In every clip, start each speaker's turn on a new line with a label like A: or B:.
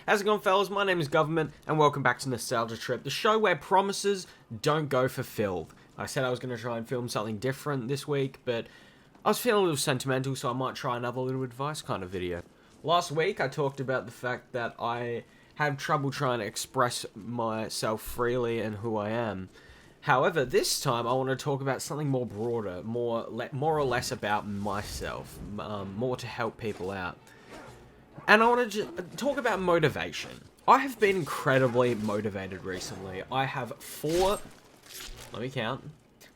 A: How's it going, fellas? My name is Government, and welcome back to Nostalgia Trip, the show where promises don't go fulfilled. I said I was going to try and film something different this week, but I was feeling a little sentimental, so I might try another little advice kind of video. Last week, I talked about the fact that I have trouble trying to express myself freely and who I am. However, this time I want to talk about something more broader, more or less about myself, more to help people out. And I want to talk about motivation. I have been incredibly motivated recently. I have let me count.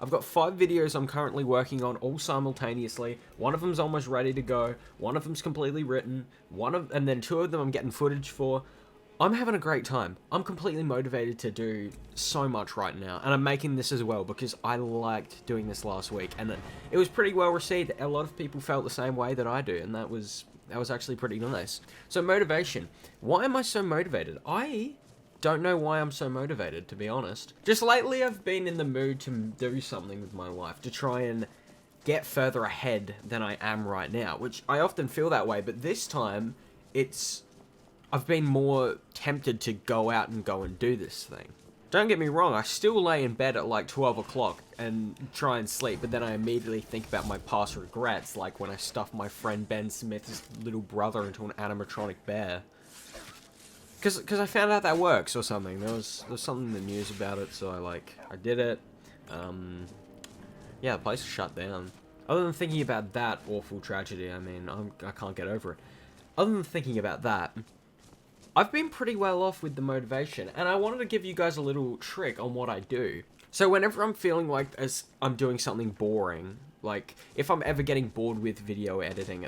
A: I've got 5 videos I'm currently working on all simultaneously. One of them's almost ready to go. One of them's completely written. And then 2 of them I'm getting footage for. I'm having a great time. I'm completely motivated to do so much right now. And I'm making this as well because I liked doing this last week. And it was pretty well received. A lot of people felt the same way that I do. And that was actually pretty nice. So motivation. Why am I so motivated? I don't know why I'm so motivated, to be honest. Just lately I've been in the mood to do something with my life. To try and get further ahead than I am right now. Which I often feel that way. But this time, I've been more tempted to go out and do this thing. Don't get me wrong, I still lay in bed at like 12 o'clock and try and sleep, but then I immediately think about my past regrets, like when I stuffed my friend Ben Smith's little brother into an animatronic bear. Because I found out that works or something. There was something in the news about it, so I did it. Yeah, the place was shut down. Other than thinking about that awful tragedy, I mean, I can't get over it. Other than thinking about that, I've been pretty well off with the motivation, and I wanted to give you guys a little trick on what I do. So whenever I'm feeling like I'm doing something boring, like if I'm ever getting bored with video editing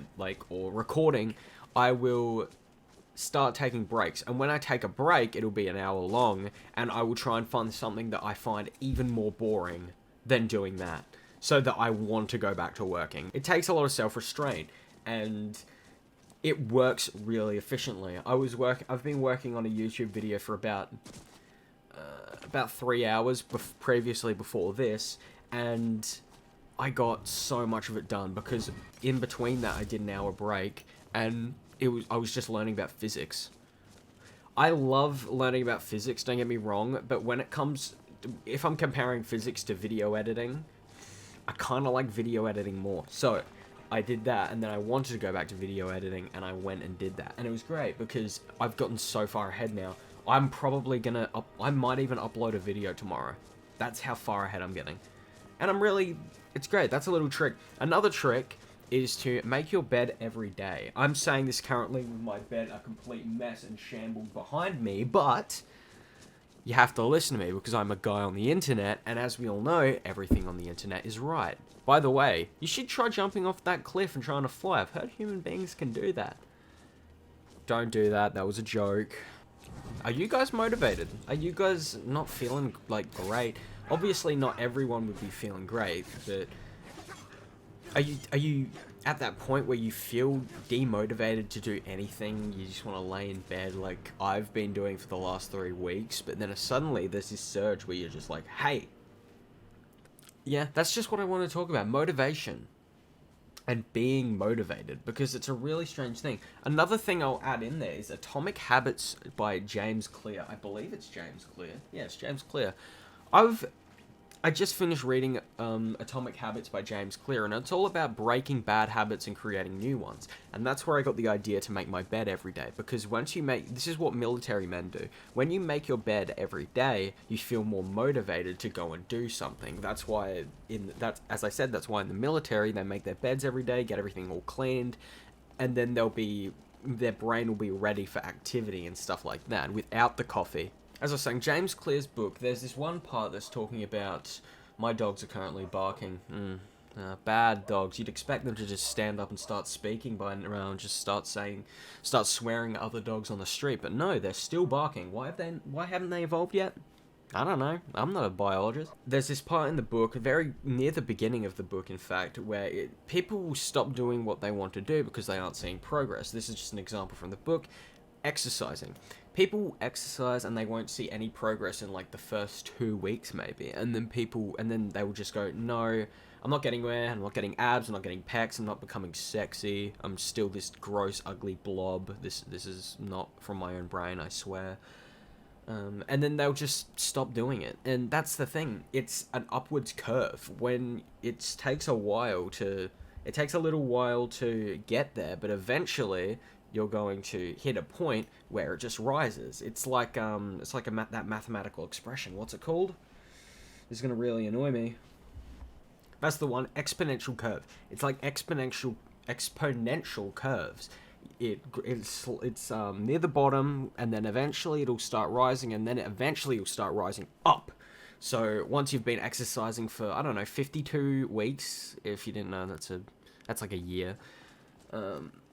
A: or recording, I will start taking breaks. And when I take a break, it'll be an hour long, and I will try and find something that I find even more boring than doing that, so that I want to go back to working. It takes a lot of self-restraint, and it works really efficiently. I've been working on a YouTube video for about 3 hours previously before this, and I got so much of it done because in between that I did an hour break, and I was just learning about physics. I love learning about physics, don't get me wrong, but if I'm comparing physics to video editing, I kind of like video editing more. So I did that, and then I wanted to go back to video editing, and I went and did that. And it was great, because I've gotten so far ahead now. I'm probably I might even upload a video tomorrow. That's how far ahead I'm getting. And it's great. That's a little trick. Another trick is to make your bed every day. I'm saying this currently with my bed a complete mess and shambled behind me, but you have to listen to me because I'm a guy on the internet, and as we all know, everything on the internet is right. By the way, you should try jumping off that cliff and trying to fly. I've heard human beings can do that. Don't do that. That was a joke. Are you guys motivated? Are you guys not feeling great? Obviously, not everyone would be feeling great, but are you at that point where you feel demotivated to do anything? You just want to lay in bed like I've been doing for the last 3 weeks, but then suddenly there's this surge where you're just like, hey. Yeah, that's just what I want to talk about. Motivation. And being motivated. Because it's a really strange thing. Another thing I'll add in there is Atomic Habits by James Clear. I believe it's James Clear. Yeah, it's James Clear. I just finished reading Atomic Habits by James Clear, and it's all about breaking bad habits and creating new ones. And that's where I got the idea to make my bed every day, because this is what military men do. When you make your bed every day, you feel more motivated to go and do something. That's why, as I said, that's why in the military they make their beds every day, get everything all cleaned, and then their brain will be ready for activity and stuff like that without the coffee. As I was saying, James Clear's book, there's this one part that's talking about my dogs are currently barking. Bad dogs. You'd expect them to just stand up and start speaking by now and just start swearing at other dogs on the street. But no, they're still barking. Why haven't they evolved yet? I don't know. I'm not a biologist. There's this part in the book, very near the beginning of the book, in fact, where people will stop doing what they want to do because they aren't seeing progress. This is just an example from the book. Exercising. People exercise and they won't see any progress in the first 2 weeks maybe, and then they will just go, no, I'm not getting anywhere. I'm not getting abs. I'm not getting pecs. I'm not becoming sexy. I'm still this gross, ugly blob. This is not from my own brain, I swear. And then they'll just stop doing it. And that's the thing. It's an upwards curve. When it takes a little while to get there, but eventually you're going to hit a point where it just rises. It's like that mathematical expression. What's it called? This is gonna really annoy me. That's the one. Exponential curve. It's like exponential curves. It's near the bottom, and then eventually it'll start rising, and then eventually it'll start rising up. So once you've been exercising for, I don't know, 52 weeks, if you didn't know, that's like a year.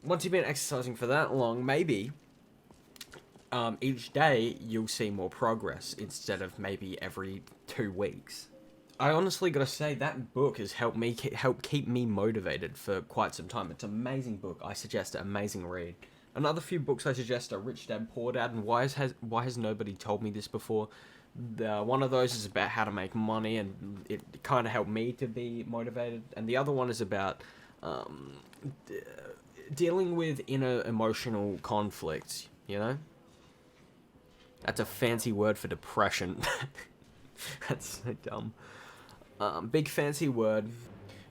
A: Once you've been exercising for that long, maybe each day you'll see more progress instead of maybe every 2 weeks. I honestly gotta say that book has helped keep me motivated for quite some time. It's an amazing book. I suggest it. Amazing read. Another few books I suggest are Rich Dad Poor Dad and Why has nobody told me this before? One of those is about how to make money, and it kind of helped me to be motivated. And the other one is about dealing with inner emotional conflicts. You know, that's a fancy word for depression. That's so dumb. Big fancy word.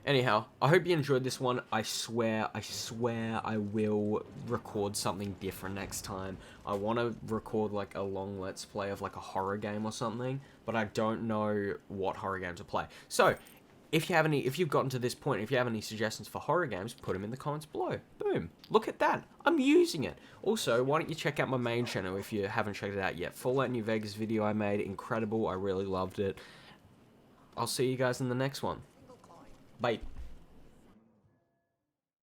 A: Anyhow, I hope you enjoyed this one. I swear I will record something different next time. I want to record like a long let's play of like a horror game or something, but I don't know what horror game to play. So, if you've gotten to this point, if you have any suggestions for horror games, put them in the comments below. Boom. Look at that. I'm using it. Also, why don't you check out my main channel if you haven't checked it out yet. Fallout New Vegas video I made. Incredible. I really loved it. I'll see you guys in the next one. Bye.